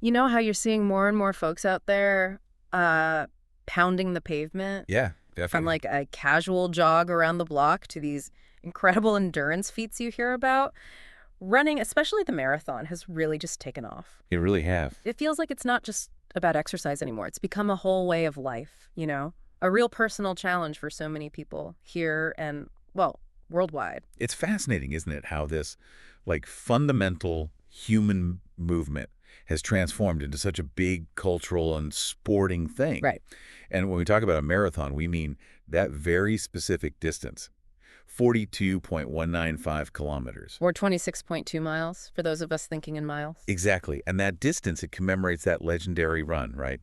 You know how you're seeing more and more folks out there uh, pounding the pavement Yeah, from definitely. like a casual jog around the block to these incredible endurance feats you hear about? Running, especially the marathon, has really just taken off. You really have. It feels like it's not just about exercise anymore. It's become a whole way of life, you know? A real personal challenge for so many people here and, well, worldwide. It's fascinating, isn't it, how this fundamental human movement has transformed into such a big cultural and sporting thing. Right. And when we talk about a marathon, we mean that very specific distance, 42.195 kilometers. Or 26.2 miles for those of us thinking in miles. Exactly. And that distance, it commemorates that legendary run, right?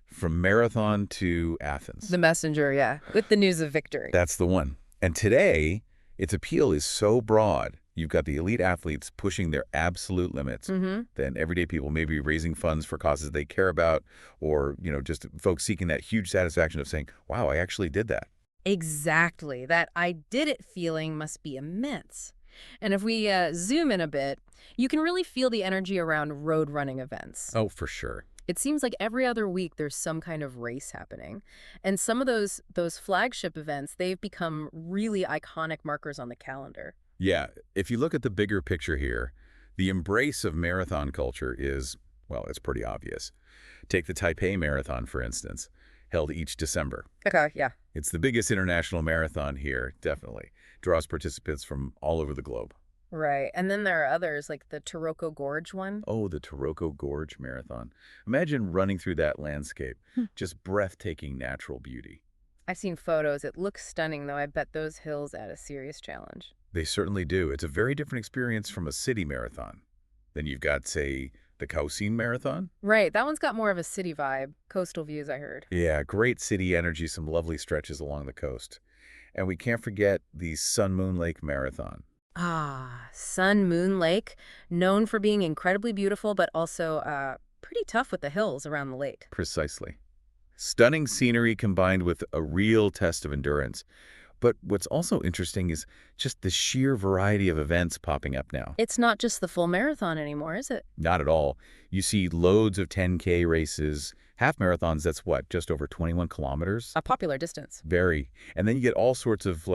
From Marathon to Athens. The messenger, yeah, with the news of victory. That's the one. And today, its appeal is so broad. You've got the elite athletes pushing their absolute limits. Mm-hmm. Then everyday people may be raising funds for causes they care about, or, just folks seeking that huge satisfaction of saying, wow, I actually did that. Exactly. That I did it feeling must be immense. And if we zoom in a bit, you can really feel the energy around road running events. Oh, for sure. It seems like every other week there's some kind of race happening. And some of those flagship events, they've become really iconic markers on the calendar. Yeah, if you look at the bigger picture here, the embrace of marathon culture is, well, it's pretty obvious. Take the Taipei Marathon, for instance, held each December. Okay, yeah. It's the biggest international marathon here, definitely. Draws participants from all over the globe. Right. And then there are others like the Taroko Gorge one. Oh, the Taroko Gorge Marathon. Imagine running through that landscape. Hmm. Just breathtaking natural beauty. I've seen photos. It looks stunning, though. I bet those hills add a serious challenge. They certainly do. It's a very different experience from a city marathon. Then you've got, say, the Kaohsiung Marathon. Right. That one's got more of a city vibe. Coastal views, I heard. Yeah, great city energy, some lovely stretches along the coast. And we can't forget the Sun Moon Lake Marathon. Ah, Sun Moon Lake, known for being incredibly beautiful, but also pretty tough with the hills around the lake. Precisely. Stunning scenery combined with a real test of endurance. But what's also interesting is just the sheer variety of events popping up now. It's not just the full marathon anymore, is it? Not at all. You see loads of 10K races, half marathons, that's what, just over 21 kilometers? A popular distance. Very. And then you get all sorts of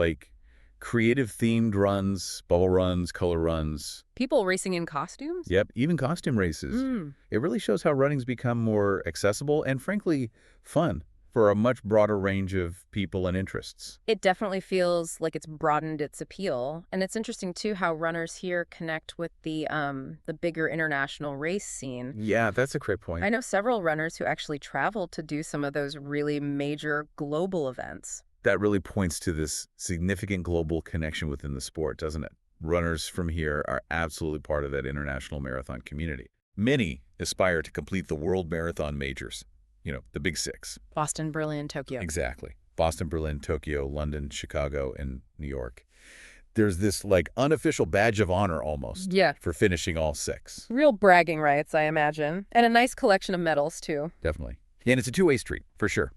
creative themed runs, bubble runs, color runs. People racing in costumes? Yep, even costume races. Mm. It really shows how running's become more accessible and frankly fun for a much broader range of people and interests. It definitely feels like it's broadened its appeal. And it's interesting, too, how runners here connect with the bigger international race scene. Yeah, that's a great point. I know several runners who actually travel to do some of those really major global events. That really points to this significant global connection within the sport, doesn't it? Runners from here are absolutely part of that international marathon community. Many aspire to complete the world marathon majors, the big six. Boston, Berlin, Tokyo. Exactly. Boston, Berlin, Tokyo, London, Chicago, and New York. There's this unofficial badge of honor almost Yeah. for finishing all six. Real bragging rights, I imagine. And a nice collection of medals, too. Definitely. And it's a two-way street, for sure.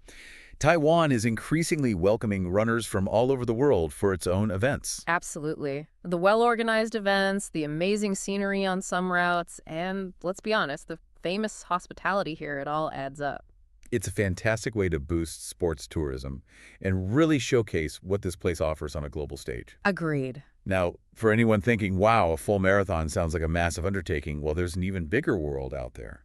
Taiwan is increasingly welcoming runners from all over the world for its own events. Absolutely. The well-organized events, the amazing scenery on some routes, and let's be honest, the famous hospitality here, it all adds up. It's a fantastic way to boost sports tourism and really showcase what this place offers on a global stage. Agreed. Now, for anyone thinking, wow, a full marathon sounds like a massive undertaking, well, there's an even bigger world out there.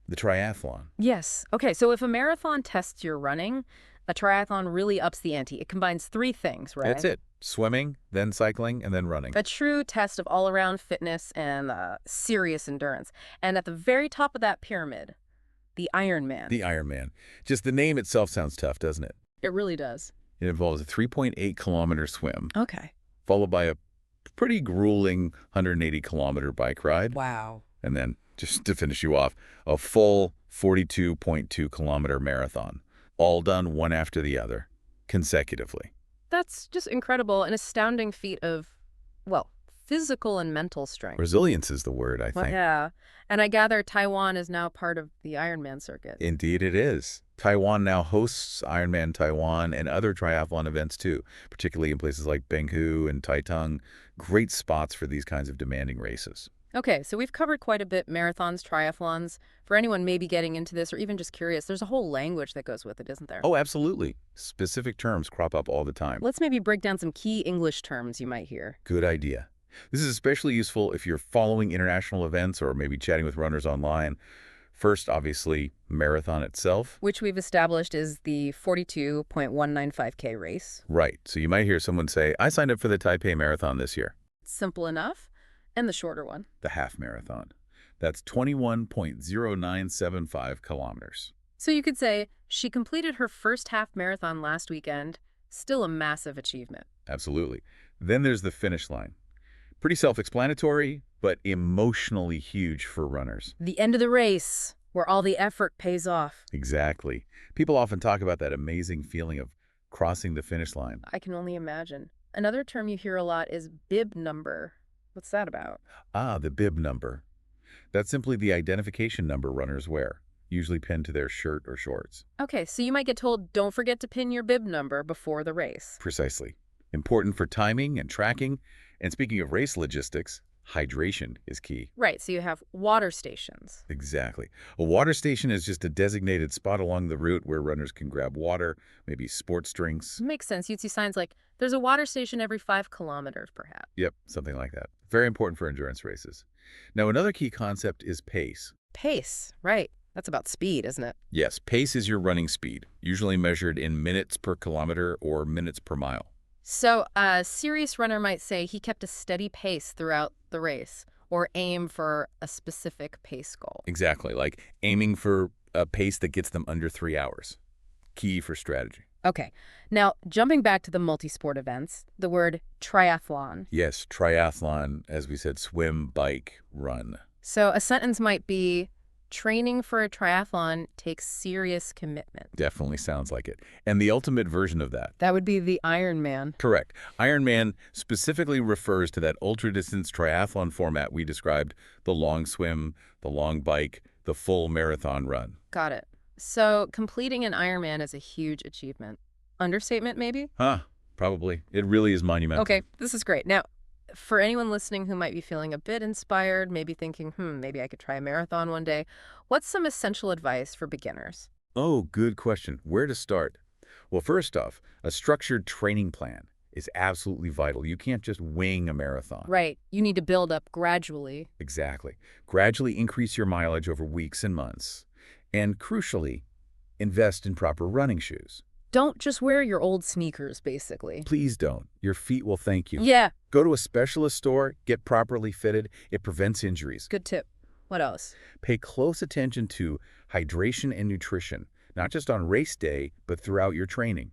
The triathlon. Yes. Okay, so if a marathon tests your running, a triathlon really ups the ante. It combines three things, right? That's it. Swimming, then cycling, and then running. A true test of all-around fitness and serious endurance. And at the very top of that pyramid, the Ironman. The Ironman. Just the name itself sounds tough, doesn't it? It really does. It involves a 3.8-kilometer swim, Okay. followed by a pretty grueling 180-kilometer bike ride. Wow. And then, just to finish you off, a full 42.2-kilometer marathon, all done one after the other, consecutively. That's just incredible. An astounding feat of, well, physical and mental strength. Resilience is the word, I Well, think. yeah. And I gather Taiwan is now part of the Ironman circuit. Indeed it is. Taiwan now hosts Ironman Taiwan and other triathlon events too, particularly in places like Benghu and Taitung, great spots for these kinds of demanding races. Okay, so we've covered quite a bit marathons, triathlons. For anyone maybe getting into this or even just curious, there's a whole language that goes with it, isn't there? Oh, absolutely. Specific terms crop up all the time. Let's maybe break down some key English terms you might hear. Good idea. This is especially useful if you're following international events or maybe chatting with runners online. First, obviously, marathon itself. Which we've established is the 42.195K race. Right. So you might hear someone say, I signed up for the Taipei Marathon this year. Simple enough. And the shorter one. The half marathon. That's 21.0975 kilometers. So you could say she completed her first half marathon last weekend. Still a massive achievement. Absolutely. Then there's the finish line. Pretty self-explanatory, but emotionally huge for runners. The end of the race, where all the effort pays off. Exactly. People often talk about that amazing feeling of crossing the finish line. I can only imagine. Another term you hear a lot is bib number. What's that about? Ah, the bib number. That's simply the identification number runners wear, usually pinned to their shirt or shorts. Okay, so you might get told, don't forget to pin your bib number before the race. Precisely. Important for timing and tracking. And speaking of race logistics, hydration is key. Right, so you have water stations. Exactly. A water station is just a designated spot along the route where runners can grab water, maybe sports drinks. Makes sense. You'd see signs like, there's a water station every 5 kilometers, perhaps. Yep, something like that. Very important for endurance races. Now, another key concept is pace. Pace, right. That's about speed, isn't it? Yes, pace is your running speed, usually measured in minutes per kilometer or minutes per mile. So a serious runner might say he kept a steady pace throughout the race or aim for a specific pace goal. Exactly, like aiming for a pace that gets them under 3 hours. Key for strategy. Okay, now jumping back to the multi-sport events, the word triathlon. Yes, triathlon, as we said, swim, bike, run. So a sentence might be, training for a triathlon takes serious commitment. Definitely sounds like it. And the ultimate version of that. That would be the Ironman. Correct. Ironman specifically refers to that ultra-distance triathlon format we described, the long swim, the long bike, the full marathon run. Got it. So completing an Ironman is a huge achievement. Understatement, maybe? Huh, probably. It really is monumental. Okay, this is great. Now, for anyone listening who might be feeling a bit inspired, maybe thinking, maybe I could try a marathon one day, what's some essential advice for beginners? Oh, good question. Where to start? Well, first off, a structured training plan is absolutely vital. You can't just wing a marathon. Right. You need to build up gradually. Exactly. Gradually increase your mileage over weeks and months. And crucially, invest in proper running shoes. Don't just wear your old sneakers, basically. Please don't. Your feet will thank you. Yeah. Go to a specialist store, get properly fitted. It prevents injuries. Good tip. What else? Pay close attention to hydration and nutrition, not just on race day, but throughout your training.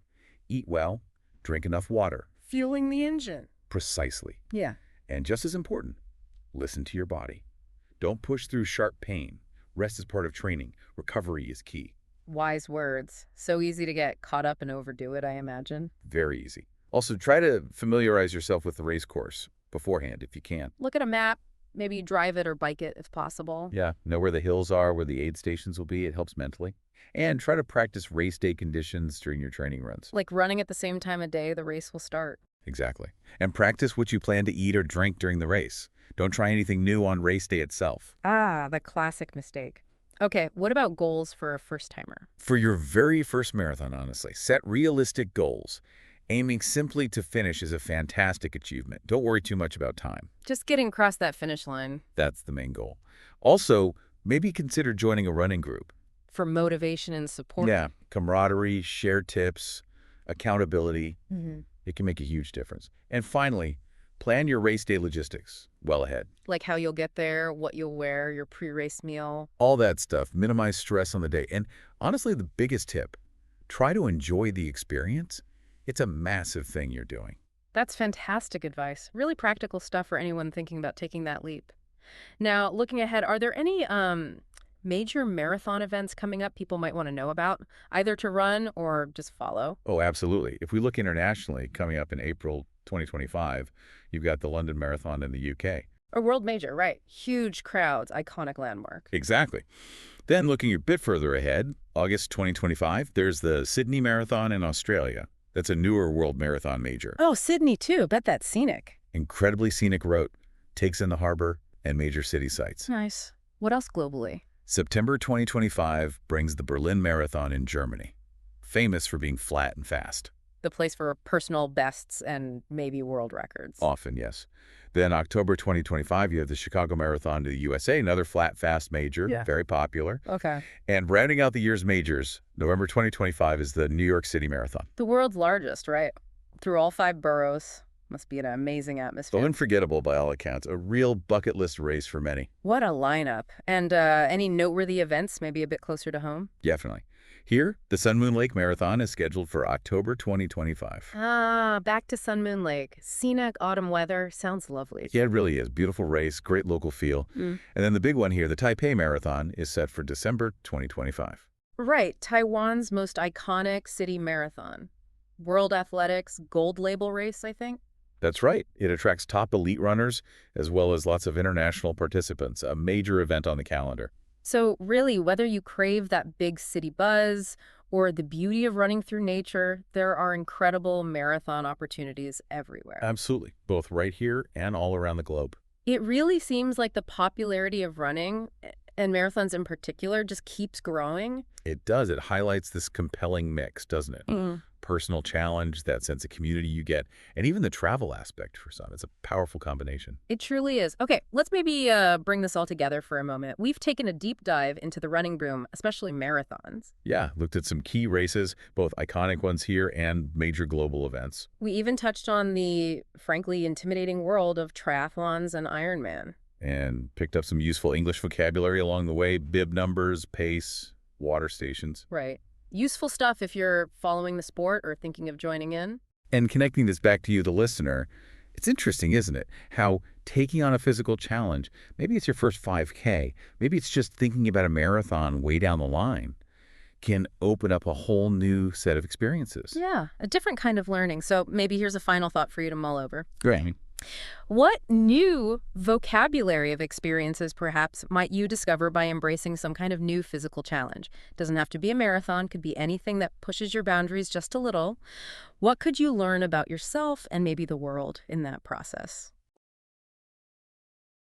Eat well, drink enough water. Fueling the engine. Precisely. Yeah. And just as important, listen to your body. Don't push through sharp pain. Rest is part of training. Recovery is key. Wise words. So easy to get caught up and overdo it, I imagine. Very easy. Also, try to familiarize yourself with the race course beforehand if you can. Look at a map. Maybe drive it or bike it if possible. Yeah, know where the hills are, where the aid stations will be. It helps mentally. And try to practice race day conditions during your training runs. Like running at the same time of day the race will start. Exactly. And practice what you plan to eat or drink during the race. Don't try anything new on race day itself. Ah, the classic mistake. Okay, what about goals for a first-timer? For your very first marathon, honestly, set realistic goals. Aiming simply to finish is a fantastic achievement. Don't worry too much about time. Just getting across that finish line. That's the main goal. Also, maybe consider joining a running group. For motivation and support. Yeah, camaraderie, shared tips, accountability. It can make a huge difference. And finally, plan your race day logistics well ahead. Like how you'll get there, what you'll wear, your pre-race meal. All that stuff. Minimize stress on the day. And honestly, the biggest tip, try to enjoy the experience. It's a massive thing you're doing. That's fantastic advice. Really practical stuff for anyone thinking about taking that leap. Now, looking ahead, are there any major marathon events coming up people might want to know about, either to run or just follow? Oh, absolutely. If we look internationally, coming up in April 2025, you've got the London Marathon in the UK. A world major, right. Huge crowds, iconic landmark. Exactly. Then looking a bit further ahead, August 2025, there's the Sydney Marathon in Australia. That's a newer world marathon major. Oh, Sydney too. Bet that's scenic. Incredibly scenic route, takes in the harbor, and major city sites. Nice. What else globally? September 2025 brings the Berlin Marathon in Germany, famous for being flat and fast. The place for personal bests and maybe world records. Often, yes. Then October 2025, you have the Chicago Marathon to the USA, another flat, fast major, Yeah. very popular. Okay. And rounding out the year's majors, November 2025 is the New York City Marathon. The world's largest, right? Through all 5 boroughs. Must be an amazing So atmosphere. unforgettable by all accounts, a real bucket list race for many. What a lineup. And any noteworthy events, maybe a bit closer to home? Definitely. Here, the Sun Moon Lake Marathon is scheduled for October 2025. Ah, back to Sun Moon Lake. Scenic autumn weather. Sounds lovely. Yeah, it really is. Beautiful race, great local feel. Mm. And then the big one here, the Taipei Marathon, is set for December 2025. Right. Taiwan's most iconic city marathon. World Athletics gold label race, I think. That's right. It attracts top elite runners as well as lots of international participants, a major event on the calendar. So really, whether you crave that big city buzz or the beauty of running through nature, there are incredible marathon opportunities everywhere. Absolutely. Both right here and all around the globe. It really seems like the popularity of running, and marathons in particular, just keeps growing. It does. It highlights this compelling mix, doesn't it? Mm. Personal challenge, that sense of community you get, and even the travel aspect for some. It's a powerful combination. It truly is. Okay, let's maybe bring this all together for a moment. We've taken a deep dive into the running boom, especially marathons. Yeah, looked at some key races, both iconic ones here and major global events. We even touched on the, frankly, intimidating world of triathlons and Ironman. And picked up some useful English vocabulary along the way, bib numbers, pace, water stations. Right. Useful stuff if you're following the sport or thinking of joining in. And connecting this back to you, the listener, it's interesting, isn't it? How taking on a physical challenge, maybe it's your first 5K, maybe it's just thinking about a marathon way down the line, can open up a whole new set of experiences. Yeah, a different kind of learning. So maybe here's a final thought for you to mull over. Great. What new vocabulary of experiences, perhaps, might you discover by embracing some kind of new physical challenge? Doesn't have to be a marathon, could be anything that pushes your boundaries just a little. What could you learn about yourself and maybe the world in that process?